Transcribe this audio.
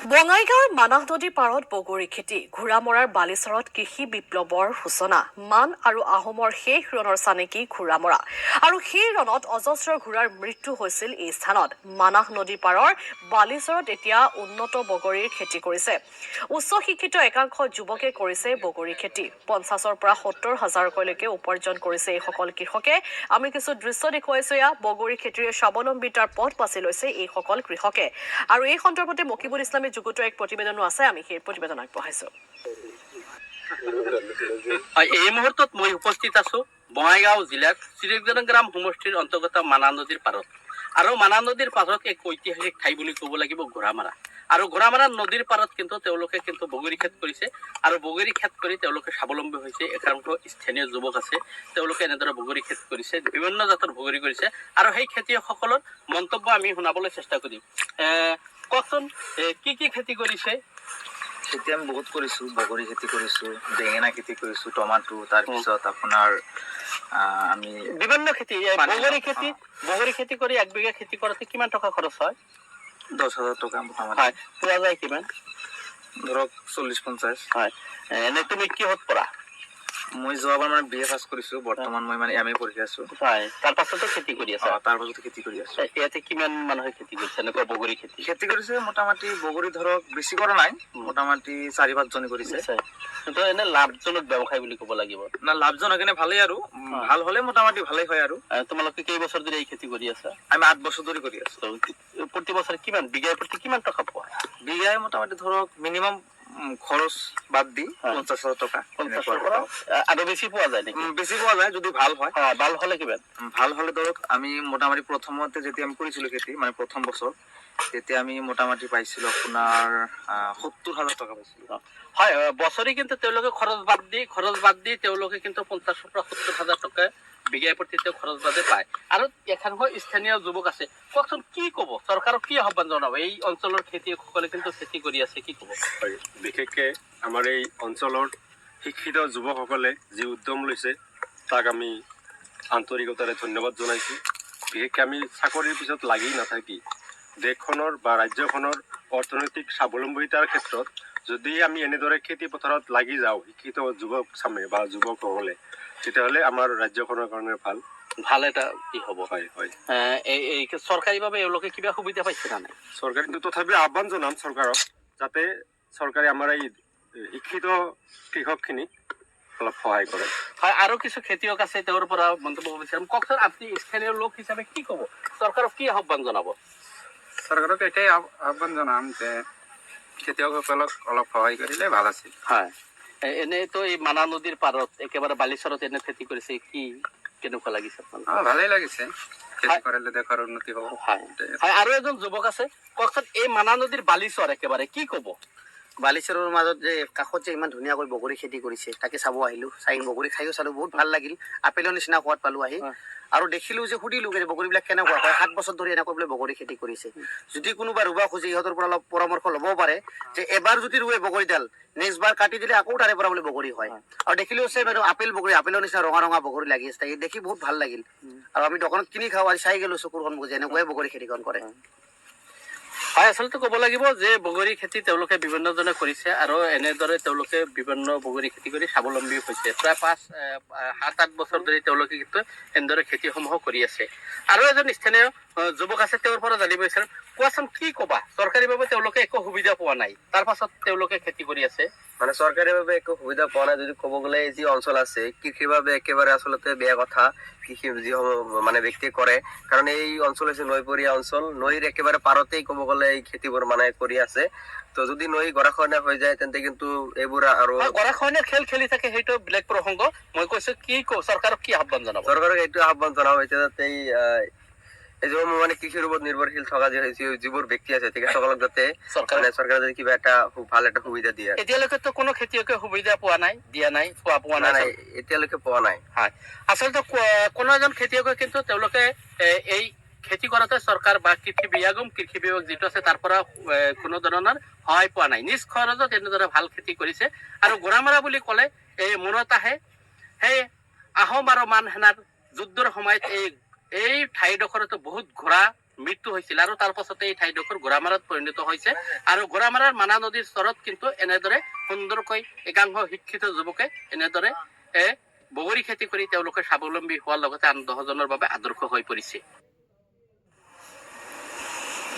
বঙাইগাঁৱৰ মানাহ নদীৰ পাৰত বগৰী খেতি, ঘোঁৰামৰাৰ বালিচৰত কৃষি বিপ্লৱৰ সূচনা, মান আৰু আহোমৰ শেষ ৰণৰ চানেকি ঘোঁৰামৰা। আৰু সেই ৰণত অজস্ৰ ঘোঁৰাৰ মৃত্যু হৈছিল এই স্থানত। মানাহ নদীৰ পাৰৰ বালিচৰত এতিয়া উন্নত বগৰীৰ খেতি কৰিছে। উচ্চ শিক্ষিত একাংশ যুৱকে কৰিছে বগৰী খেতি। ৫০ৰ পৰা ৭০ হাজাৰলৈকে উপাৰ্জন কৰিছে এইসকল কৃষকে। আমি কিছু দৃশ্য দেখুৱাইছো। এয়া বগৰী খেতিৰে স্বাৱলম্বিতাৰ পথ বাছি লৈছে এইসকল কৃষকে। আৰু এই সন্দৰ্ভতে মকিবুল ইছলামে যুগুতৰ এক প্ৰতিবেদনো আছে, আমি সেই প্ৰতিবেদন আগবঢ়াইছো। এই মুহূৰ্তত মই উপস্থিত আছো বঙাইগাঁও জিলাৰ শ্ৰীগ্ৰাম সমষ্টিৰ অন্তৰ্গত মানাহ নদীৰ পাৰত। আৰু মানাহ নদীৰ পাৰত এক ঐতিহাসিক ঠাই বুলি ক'ব লাগিব ঘোঁৰামাৰা। আৰু ঘোঁৰামাৰা নদীৰ পাৰত কিন্তু তেওঁলোকে বগৰী খেত কৰিছে আৰু বগৰী খেত কৰি তেওঁলোকে স্বাৱলম্বী হৈছে। একাংশ স্থানীয় যুৱক আছে, তেওঁলোকে এনেদৰে বগৰী খেত কৰিছে, বিভিন্ন জাতৰ বগৰী কৰিছে। আৰু সেই খেতিয়কসকলৰ মন্তব্য আমি শুনাবলৈ চেষ্টা কৰিম। কওকচোন, কি কি খেতি কৰিছে? খেতি আমি বহুত কৰিছোঁ, বগৰী খেতি কৰিছোঁ, বেঙেনা খেতি কৰিছোঁ, টমাটো, তাৰপিছত আপোনাৰ আমি বিভিন্ন খেতি। বগৰী খেতি কৰি ১ বিঘা খেতি কৰোঁতে কিমান টকা খৰচ হয়? ১০,০০০ টকা মোটামুটি। হয়, পোৱা যায় কিমান? ধৰক ৪০-৫০। হয়, এনে তুমি কিহত পৰা? মই যোৱাবাৰ মানে BA পাছ কৰিছোঁ, বৰ্তমান মই মানে MA পঢ়ি আছোঁ। হয়, তাৰ পাছতো খেতি কৰি আছা? তাৰ পাছতো খেতি কৰি আছোঁ। ইয়াতে কিমান মানুহে খেতি কৰিছে এনেকুৱা বগৰী খেতি? খেতি কৰিছে মোটামুটি বগৰী ধৰক বেছি কৰা নাই, মোটামুটি ৪-৫ জনে কৰিছে। কিন্তু এনে লাভজনক ব্যৱসায় বুলি ক'ব লাগিব। না, লাভজনক এনে ভালেই আৰু ভাল হ'লে মোটামুটি ভালেই হয়। আৰু তোমালোকে কেইবছৰ ধৰি এই খেতি কৰি আছা? আমি ৮ বছৰ ধৰি কৰি আছোঁ। প্ৰতি বছৰ কিমান বিঘাৰ প্ৰতি কিমান টকা পোৱা? বিঘাই মোটামুটি ধৰক মিনিমাম খৰচ বাদ দি ৫০,০০০ টকা। ৫০ৰ পৰা আৰু বেছি পোৱা যায় নেকি? বেছি পোৱা যায় যদি ভাল হয়। ভাল হ'লে কিমান? ভাল হ'লে ধৰক আমি মোটামুটি প্ৰথমতে যেতিয়া আমি কৰিছিলোঁ খেতি, মানে প্ৰথম বছৰ, তেতিয়া আমি মোটামুটি পাইছিলোঁ আপোনাৰ ৭০,০০০ টকা পাইছিলোঁ। হয়, বছৰি কিন্তু তেওঁলোকে খৰচ বাদ দি তেওঁলোকে কিন্তু ৫০ৰ পৰা ৭০,০০০ টকা বিঘাই প্ৰতি খৰচ বাদে পায়। আৰু একাংশ স্থানীয় যুৱক আছে, কওকচোন কি ক'ব, চৰকাৰক কি আহ্বান জনাব? এই অঞ্চলৰ খেতিয়কসকলে কিন্তু খেতি কৰি আছে, কি ক'ব? হয়, বিশেষকৈ আমাৰ এই অঞ্চলৰ শিক্ষিত যুৱকসকলে যি উদ্যম লৈছে তাক আমি আন্তৰিকতাৰে ধন্যবাদ জনাইছোঁ। বিশেষকৈ আমি চাকৰিৰ পিছত লাগি নাথাকি দেশখনৰ বা ৰাজ্যখনৰ অৰ্থনৈতিক স্বাৱলম্বিতাৰ ক্ষেত্ৰত যদি আমি এনেদৰে খেতি পথাৰত লাগি যাওঁ, শিক্ষিত যুৱক চামে বা যুৱকসকলে, তেতিয়াহ'লে আমাৰ ৰাজ্যখনৰ কাৰণে ভাল এটা কি হ'ব? হয় হয়। এই চৰকাৰীভাৱে এওঁলোকে কিবা সুবিধা পাইছে না নাই? চৰকাৰে কিন্তু তথাপিও আহ্বান জনাম চৰকাৰক, যাতে চৰকাৰে আমাৰ এই শিক্ষিত কৃষকখিনিক অলপ সহায় কৰে। হয়, আৰু কিছু খেতিয়ক আছে, তেওঁৰ পৰা মন্তব্য বিচাৰিম। কওকচোন, আপুনি স্থানীয় লোক হিচাপে কি ক'ব, চৰকাৰক কি আহ্বান জনাব? চৰকাৰক এটাই আহ্বান জনাম যে খেতিয়কসকলক অলপ সহায় কৰিলে ভাল আছিল। হয়, এনেইতো এই মানাহ নদীৰ পাৰত একেবাৰে বালিচৰত এনে খেতি কৰিছে, কেনেকুৱা লাগিছে? ভালেই লাগিছে, খেতি কৰিলে দেশৰ উন্নতি হ'ব। হয়, আৰু এজন যুৱক আছে, কওকচোন, এই মানাহ নদীৰ বালিচৰ একেবাৰে কি ক'ব? বালিচৰৰ মাজত যে কাষত যে ইমান ধুনীয়াকৈ বগৰী খেতি কৰিছে, তাকে চাব আহিলো। বগৰী খাইও চালো, বহুত ভাল লাগিল। আপেলৰ নিচিনা সোৱাদ পালো আহি। আৰু দেখিলো যে সুধিলো যে বগৰীবিলাক কেনেকুৱা হয়। 7 বছৰ ধৰি এনেকৈ বোলে বগৰী খেতি কৰিছে। যদি কোনোবা ৰুব খোজে, ইহঁতৰ পৰা অলপ পৰামৰ্শ ল'ব পাৰে যে এবাৰ যদি ৰুৱে বগৰীডাল, নেক্সট বাৰ কাটি দিলে আকৌ তাৰে পৰা বোলে বগৰী হয়। আৰু দেখিলো আপেলৰ নিচিনা ৰঙা ৰঙা বগৰী লাগি আছে, দেখি বহুত ভাল লাগিল। আৰু আমি দোকানত কিনি খাওঁ, আৰু চাই গেলো চকুৰ সন্মুখত যে এনেকুৱাই বগৰী খেতিখন কৰে। হয়, আচলতে ক'ব লাগিব যে বগৰী খেতি তেওঁলোকে বিভিন্নজনে কৰিছে আৰু এনেদৰে তেওঁলোকে বিভিন্ন বগৰী খেতি কৰি স্বাৱলম্বী হৈছে। প্ৰায় 7-8 বছৰ ধৰি তেওঁলোকে কিন্তু এনেদৰে খেতিসমূহ কৰি আছে। আৰু এজন স্থানীয় যুৱক আছে, তেওঁৰ পৰা জানিব বিচাৰিম। কোৱাচোন, কি ক'বা? চৰকাৰীভাৱে তেওঁলোকে একো সুবিধা পোৱা নাই, তাৰ পাছত তেওঁলোকে খেতি কৰি আছে। মানে চৰকাৰীভাৱে একো সুবিধা পোৱা নাই যদি ক'ব গ'লে, যি অঞ্চল আছে কৃষিৰ বাবে একেবাৰে আচলতে বেয়া কথা। কৃষি যিসমূহ মানে ব্যক্তিয়ে কৰে, কাৰণ এই অঞ্চল হৈছে নৈপৰীয়া অঞ্চল। নৈৰ একেবাৰে পাৰতেই ক'ব গ'লে এই খেতিবোৰ মানে কৰি আছে। তো যদি নৈ গৰাখহনীয়া হৈ যায়, তেন্তে কিন্তু এইবোৰ আৰু গৰাখহনীয়াৰ খেল খেলি থাকে, সেইটো বেলেগ প্ৰসংগ। মই কৈছো, চৰকাৰক কি আহ্বান জনাব? চৰকাৰক এইটো আহ্বান জনাব হৈছে যাতে এইবোৰ মানে কৃষিৰ ওপৰত নিৰ্ভৰশীল থকা যিবোৰ ব্যক্তি আছে, তেখেতসকলক যাতে চৰকাৰে যদি কিবা এটা ভাল এটা সুবিধা দিয়ে। এতিয়ালৈকেতো কোনো খেতিয়কে সুবিধা পোৱা নাই, পোৱা নাই, এতিয়ালৈকে পোৱা নাই। হয়, আচলতে কোনো এজন খেতিয়কে কিন্তু তেওঁলোকে এই খেতি কৰাতে চৰকাৰ বা কৃষি বিভাগ যিটো আছে তাৰ পৰা কোনো ধৰণৰ সহায় পোৱা নাই। নিজ খৰচত এনেদৰে ভাল খেতি কৰিছে। আৰু ঘোঁৰামৰা বুলি ক'লে এই মনত আহে সেই আহোম আৰু মান সেনাৰ যুদ্ধৰ সময়ত এই ঠাইডোখৰতো বহুত ঘোঁৰা মৃত্যু হৈছিল আৰু তাৰ পাছতে এই ঠাইডোখৰ ঘোঁৰামাৰাত পৰিণত হৈছে আৰু ঘোঁৰামাৰাৰ মানা নদীৰ চৰত কিন্তু এনেদৰে সুন্দৰকৈ একাংশ শিক্ষিত যুৱকে এনেদৰে বগৰী খেতি কৰি তেওঁলোকে স্বাৱলম্বী হোৱাৰ লগতে আন 10জনৰ বাবে আদৰ্শ হৈ পৰিছে।